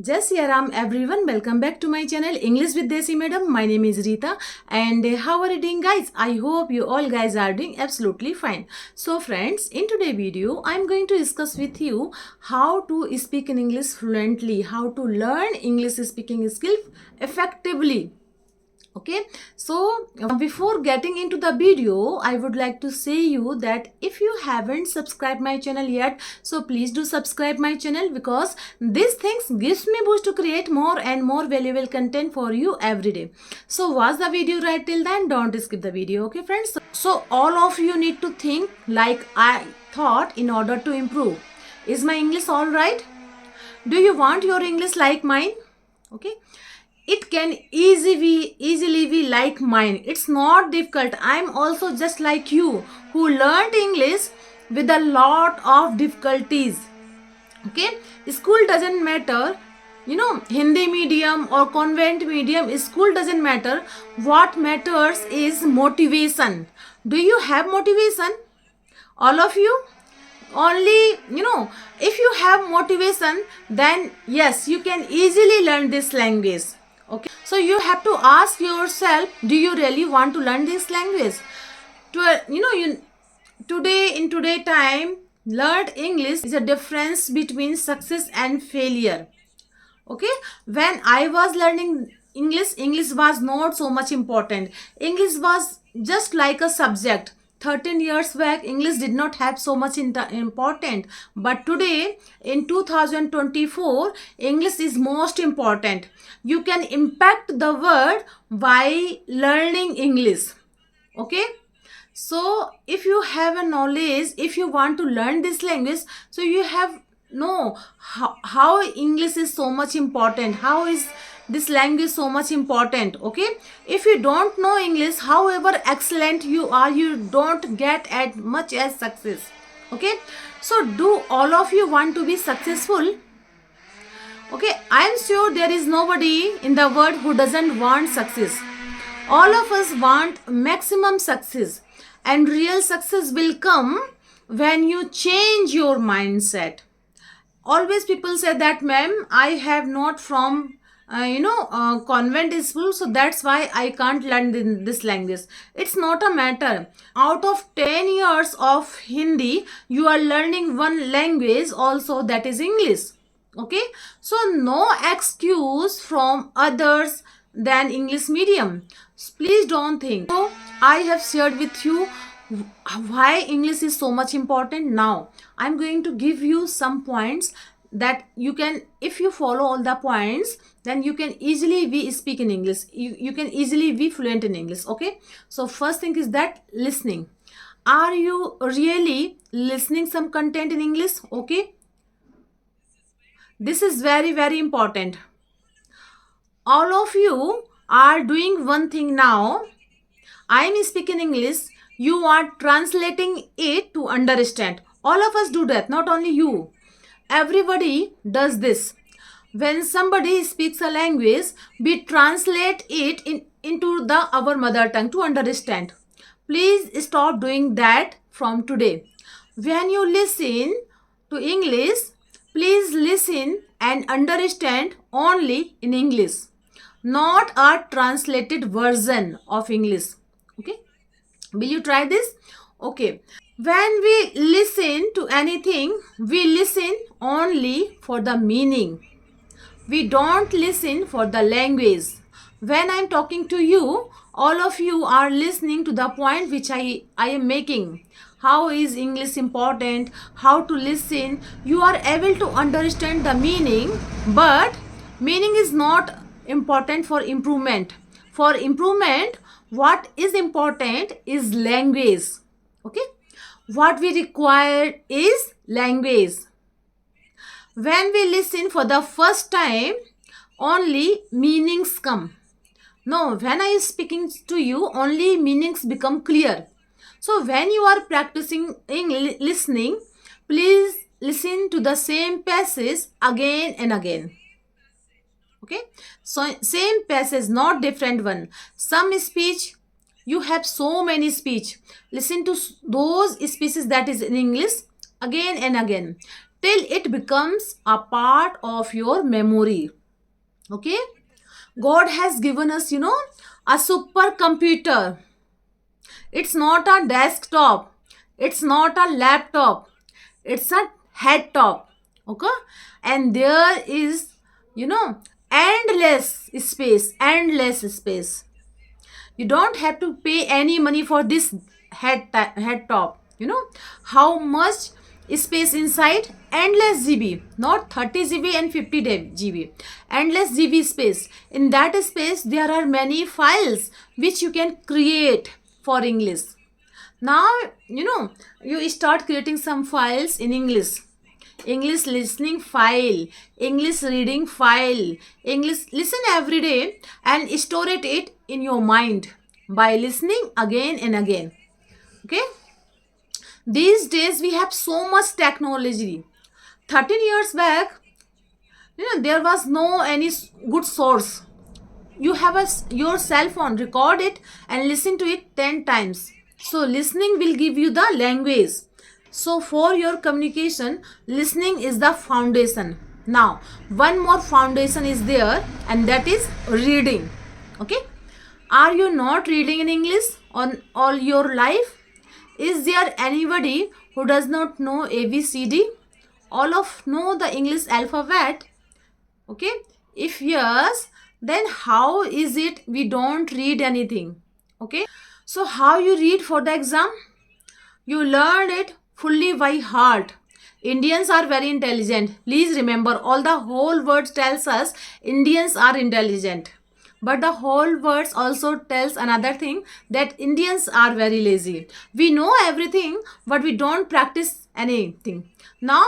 Jai Shri Ram everyone, welcome back to my channel English with Desi Madam. My name is Rita and how are you doing guys? I hope you all guys are doing absolutely fine. So friends, in today's video I am going to discuss with you how to speak in English fluently, how to learn English speaking skill effectively. Okay, so before getting into the video, I would like to say you that if you haven't subscribed my channel yet, so please do subscribe my channel, because these things gives me boost to create more and more valuable content for you every day. So watch the video right till then, don't skip the video. Okay friends, so all of you need to think like I thought in order to improve. Is my English all right? Do you want your English like mine? Okay, it can easily be like mine. It's not difficult. I'm also just like you who learned English with a lot of difficulties. Okay, school doesn't matter, Hindi medium or convent medium, school doesn't matter. What matters is motivation. Do you have motivation, all of you? Only, if you have motivation, then yes, you can easily learn this language. Okay, so you have to ask yourself, do you really want to learn this language? Today, in today time, learned English is a difference between success and failure. Okay, when I was learning English was not so much important. English was just like a subject. 13 years back, English did not have so much important, but today in 2024, English is most important. You can impact the world by learning English. Okay, so if you have a knowledge, if you want to learn this language, so you have know how English is so much important, how is this language so much important. Okay, if you don't know English, however excellent you are, you don't get as much as success. Okay, so do all of you want to be successful? Okay, I am sure there is nobody in the world who doesn't want success. All of us want maximum success, and real success will come when you change your mindset. Always people say that, ma'am, I have not from convent school, so that's why I can't learn this language. It's not a matter. Out of 10 years of Hindi, you are learning one language also, that is English. Okay, so no excuse from others than English medium. Please don't think. So I have shared with you why English is so much important. Now I'm going to give you some points that you can, if you follow all the points, then you can easily be speak in English. You can easily be fluent in English. Okay, so first thing is that listening. Are you really listening some content in English? Okay, this is very important. All of you are doing one thing now. I am speaking English, you are translating it to understand. All of us do that, not only you. Everybody does this. When somebody speaks a language, we translate it into our mother tongue to understand. Please stop doing that from today. When you listen to English, please listen and understand only in English, not a translated version of English. Okay, will you try this? Okay, when we listen to anything, we listen only for the meaning. We don't listen for the language. When I'm talking to you, all of you are listening to the point which I am making. How is English important? How to listen? You are able to understand the meaning, but meaning is not important for improvement. For improvement, what is important is language. Okay, what we require is language. When we listen for the first time, only meanings come. No, when I am speaking to you, only meanings become clear. So when you are practicing listening, please listen to the same passage again and again. Okay, so same passage, not different one. Some speech, you have so many speech. Listen to those speeches that is in English again and again. till it becomes a part of your memory. Okay, God has given us, a supercomputer. It's not a desktop, it's not a laptop, it's a head top. Okay, and there is, you know endless space. You don't have to pay any money for this head top. How much space inside? Endless GB, not 30 GB and 50 GB. Endless GB space. In that space there are many files which you can create for English. Now, you start creating some files in English listening file, English reading file, English listen every day and store it in your mind by listening again and again. Okay, these days we have so much technology. 13 years back, there was no any good source. You have your cell phone, record it and listen to it 10 times. So listening will give you the language. So for your communication, listening is the foundation. Now one more foundation is there, and that is reading. Okay, are you not reading in English on all your life? Is there anybody who does not know ABCD? All of know the English alphabet? Okay, if yes, then how is it we don't read anything? Okay, so how you read for the exam? You learn it fully by heart. Indians are very intelligent. Please remember, all the whole words tells us Indians are intelligent. But the whole words also tells another thing, that Indians are very lazy. We know everything, but we don't practice anything. Now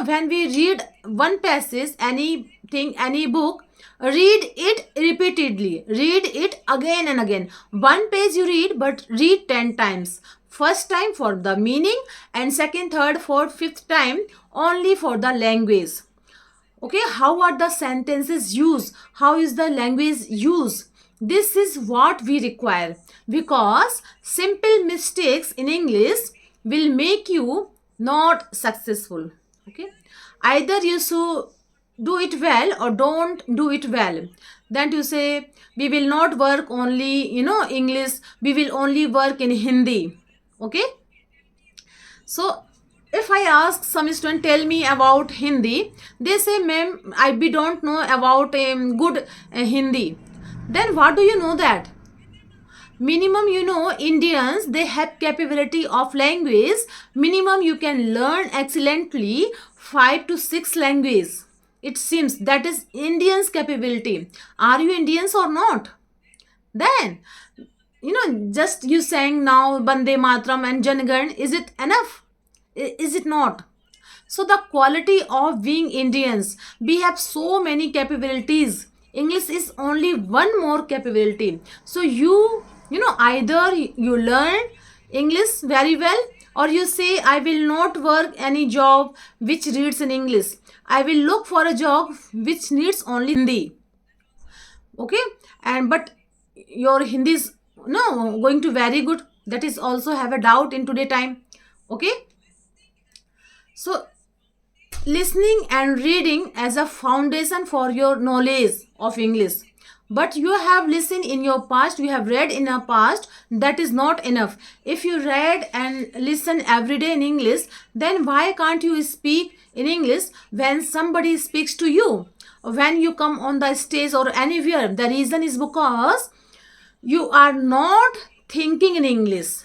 when we read one passage, anything, any book, read it repeatedly. Read it again and again. One page you read, but read 10 times. First time for the meaning, and second, third, fourth, fifth time only for the language. Okay, how are the sentences used? How is the language used? This is what we require, because simple mistakes in English will make you not successful. Okay, either you should do it well or don't do it well. Then you say, we will not work only English, we will only work in Hindi. Okay, so if I ask some student, tell me about Hindi, they say, ma'am, we don't know about good Hindi. Then what do you know that? Minimum, Indians, they have capability of language. Minimum you can learn excellently 5 to 6 languages. It seems that is Indians capability. Are you Indians or not? Then just you saying now Bande Matram and Janagan, is it enough? Is it not? So the quality of being Indians, we have so many capabilities. English is only one more capability. So either you learn English very well, or you say, I will not work any job which reads in English. I will look for a job which needs only Hindi. Okay, but your Hindi is going to very good. That is also have a doubt in today time. Okay, so listening and reading as a foundation for your knowledge of English. But you have listened in your past, you have read in your past, that is not enough. If you read and listen every day in English, then why can't you speak in English when somebody speaks to you? When you come on the stage or anywhere, the reason is because you are not thinking in English.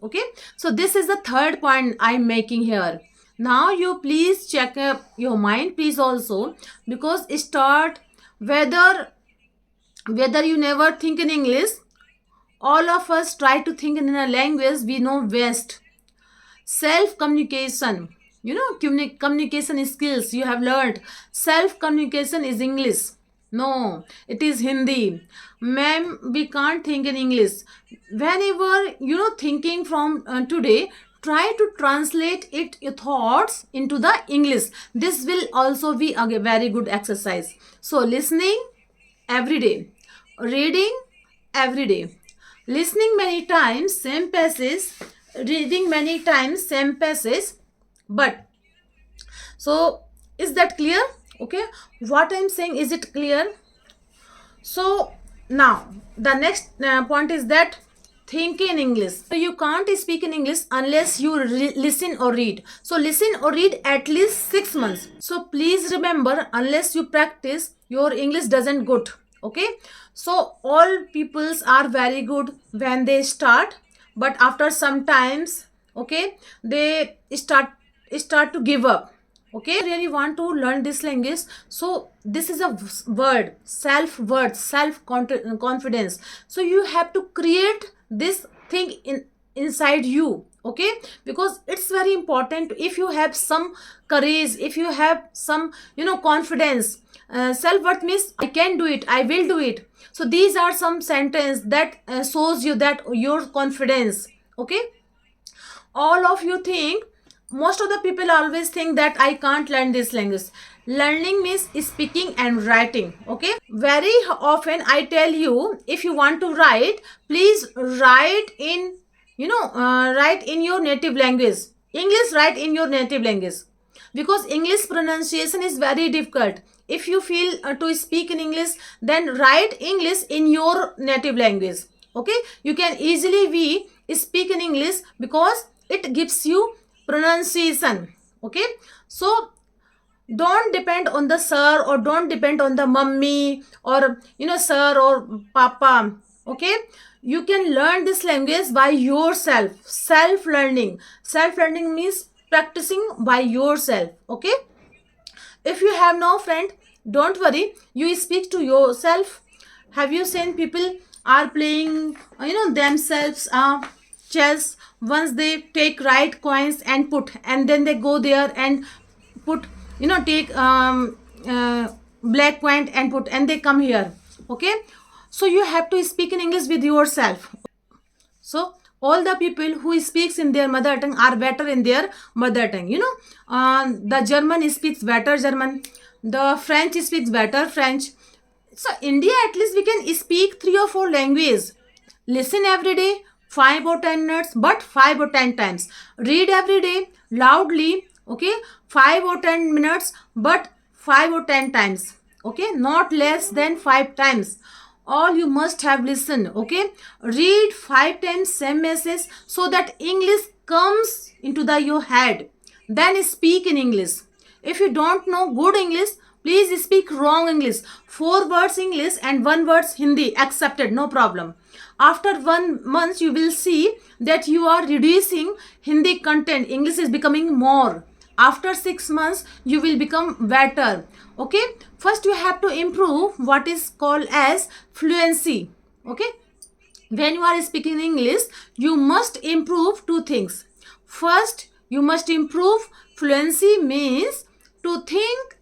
Okay, so this is the third point I'm making here. Now you please check up your mind, please also, because start whether you never think in English, all of us try to think in a language we know best. Self communication, communication skills you have learned. Self communication is English. No, it is Hindi. Ma'am, we can't think in English. Whenever thinking from today, try to translate your thoughts into the English. This will also be a very good exercise. So listening every day, reading every day, listening many times same passage, reading many times same passage, but So is that clear? Okay, what I'm saying, is it clear? So now the next point is that think in English. So you can't speak in English unless you listen or read. So listen or read at least 6 months. So please remember, unless you practice, your English doesn't good. Okay. So all peoples are very good when they start, but after some times, okay, they start to give up. Okay, really want to learn this language. So this is a word, self worth, self confidence. So you have to create this thing inside you. Okay, because it's very important. If you have some courage, if you have some confidence, self worth means I can do it, I will do it. So these are some sentence that shows you that your confidence. Okay, all of you think, most of the people always think that I can't learn this language. Learning means speaking and writing. Okay, very often I tell you, if you want to write, please write in write in your native language. English, write in your native language, because English pronunciation is very difficult. If you feel to speak in English, then write English in your native language. Okay, you can easily be speak in English because it gives you pronunciation. Okay, so don't depend on the sir, or don't depend on the mummy, or sir or papa. Okay, you can learn this language by yourself. Self learning, self learning means practicing by yourself. Okay, if you have no friend, don't worry, you speak to yourself. Have you seen people are playing themselves chess? Once they take right coins and put, and then they go there and put, take black coin and put, and they come here. Okay, so you have to speak in English with yourself. So all the people who speaks in their mother tongue are better in their mother tongue. The German speaks better German, the French speaks better French. So India, at least we can speak 3 or 4 languages. Listen every day, 5 or 10 minutes, but 5 or 10 times. Read every day loudly. Okay, 5 or 10 minutes, but 5 or 10 times. Okay, not less than 5 times. All you must have listened. Okay, read 5 times same message, so that English comes into your head. Then speak in English. If you don't know good English, please speak wrong English. 4 words English and 1 words Hindi, accepted, no problem. After 1 month, you will see that you are reducing Hindi content. English is becoming more. After 6 months, you will become better. Okay, first you have to improve what is called as fluency. Okay, when you are speaking English, you must improve 2 things. First, you must improve fluency, means to think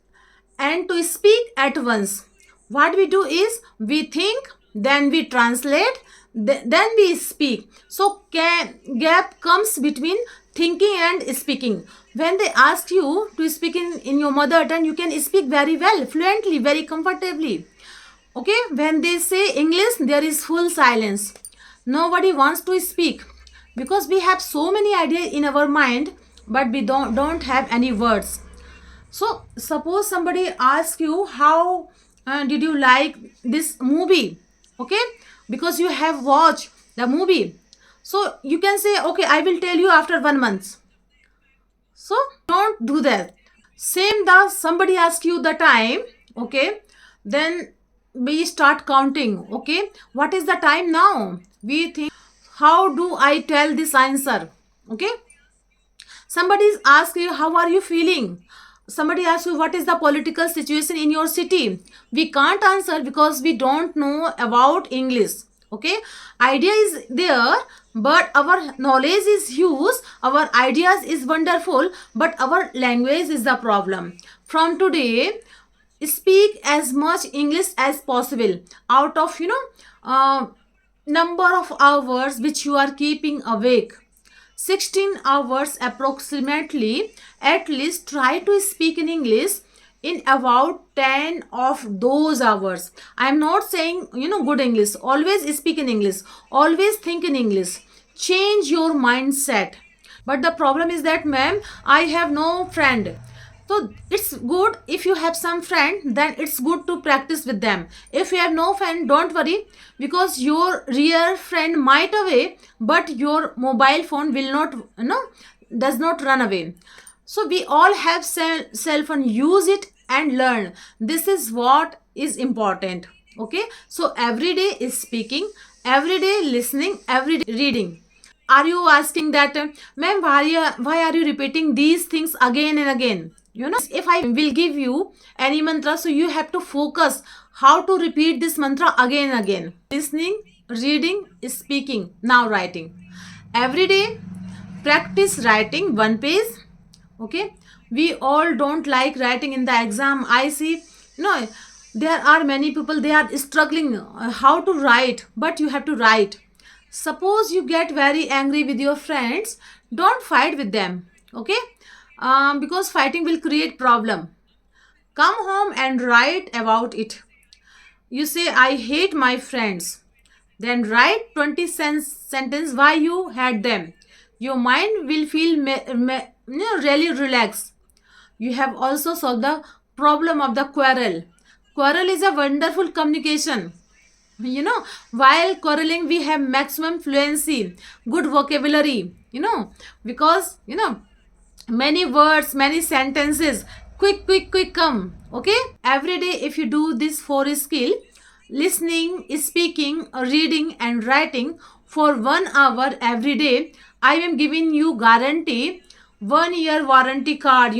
and to speak at once. What we do is, we think, then we translate, then we speak. So gap comes between thinking and speaking. When they ask you to speak in your mother tongue, you can speak very well, fluently, very comfortably. Okay, when they say English, there is full silence. Nobody wants to speak, because we have so many ideas in our mind, but we don't have any words. So suppose somebody asks you, how did you like this movie? Okay, because you have watched the movie, so you can say, okay, I will tell you after 1 month. So don't do that. Same, the somebody asks you the time. Okay, then we start counting. Okay, what is the time now? We think, how do I tell this answer? Okay, somebody is asking you, how are you feeling? Somebody asks you, what is the political situation in your city? We can't answer because we don't know about English. Okay, idea is there, but our knowledge is huge, our ideas is wonderful, but our language is the problem. From today, speak as much English as possible. Out of number of hours which you are keeping awake, 16 hours approximately, at least try to speak in English in about 10 of those hours. I am not saying good English. Always speak in English, always think in English, change your mindset. But the problem is that, ma'am, I have no friend. So it's good if you have some friend, then it's good to practice with them. If you have no friend, don't worry, because your real friend might away, but your mobile phone will not, does not run away. So we all have cell phone, use it and learn. This is what is important. Okay, so every day is speaking, every day listening, every day reading. Are you asking that, ma'am, why are you repeating these things again and again? If I will give you any mantra, so you have to focus how to repeat this mantra again and again. Listening, reading, speaking, now writing. Every day practice writing one page. Okay, we all don't like writing in the exam. I see, there are many people, they are struggling how to write, but you have to write. Suppose you get very angry with your friends, don't fight with them. Okay, because fighting will create problem. Come home and write about it. You say, I hate my friends, then write 20 sentence why you hate them. Your mind will feel really relaxed. You have also solved the problem of the quarrel. Quarrel is a wonderful communication. While quarreling we have maximum fluency, good vocabulary, because many words, many sentences, quick come. Okay, every day if you do this four skill, listening, speaking, reading and writing for 1 hour every day, I am giving you guarantee 1 year warranty card.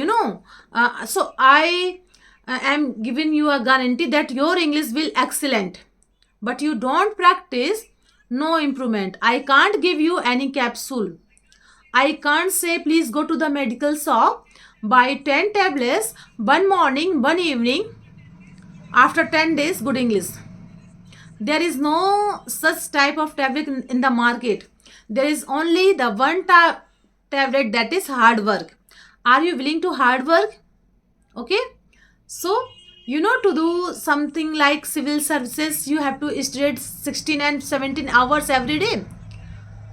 So I am giving you a guarantee that your English will excellent. But you don't practice, no improvement. I can't give you any capsule. I can't say please go to the medical shop, buy 10 tablets, one morning, one evening, after 10 days, good English. There is no such type of tablet in the market. There is only the one tablet, that is hard work. Are you willing to hard work? Okay, so to do something like civil services, you have to study 16 and 17 hours every day.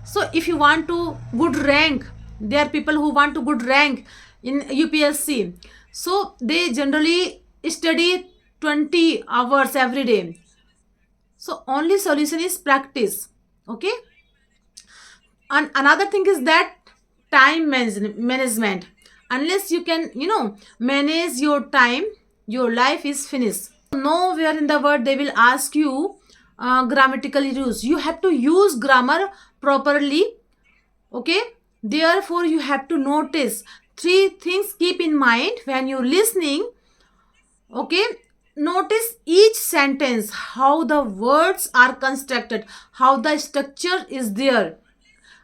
So if you want to good rank, there are people who want to good rank in UPSC, so they generally study 20 hours every day. So only solution is practice. Okay, and another thing is that time management. Unless you can manage your time, your life is finished. Nowhere in the world they will ask you grammatical use. You have to use grammar properly. Okay, therefore you have to notice 3 things. Keep in mind when you're listening. Okay, notice each sentence, how the words are constructed, how the structure is there.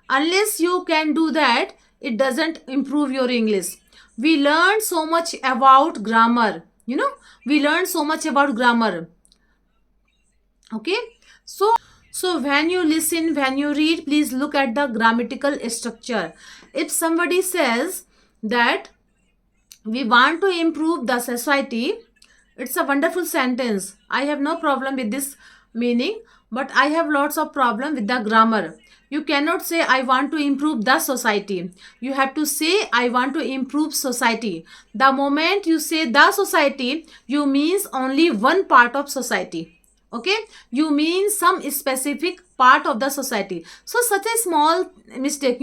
Unless you can do that, it doesn't improve your English. We learn so much about grammar. We learn so much about grammar. Okay, so when you listen, when you read, please look at the grammatical structure. If somebody says that we want to improve the society, it's a wonderful sentence. I have no problem with this meaning, but I have lots of problem with the grammar. You cannot say I want to improve the society. You have to say I want to improve society. The moment you say the society, you means only one part of society. Okay, you mean some specific part of the society. So such a small mistake,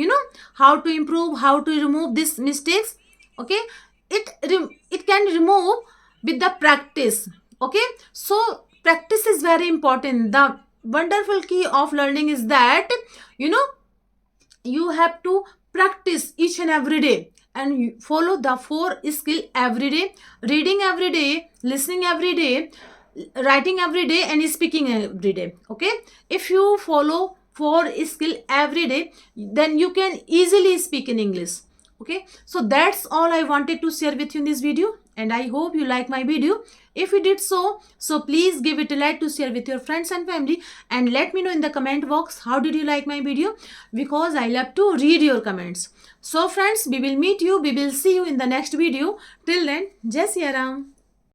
how to improve, how to remove these mistakes. Okay, it can remove with the practice. Okay, so practice is very important. The wonderful key of learning is that you have to practice each and every day, and you follow the 4 skill every day: reading every day, listening every day, writing every day, and speaking every day. Okay, if you follow 4 skill every day, then you can easily speak in English. Okay, so that's all I wanted to share with you in this video, and I hope you like my video. If you did so please give it a like to share with your friends and family, and let me know in the comment box how did you like my video, because I love to read your comments. So friends, we will see you in the next video. Till then, Jai Siya Ram.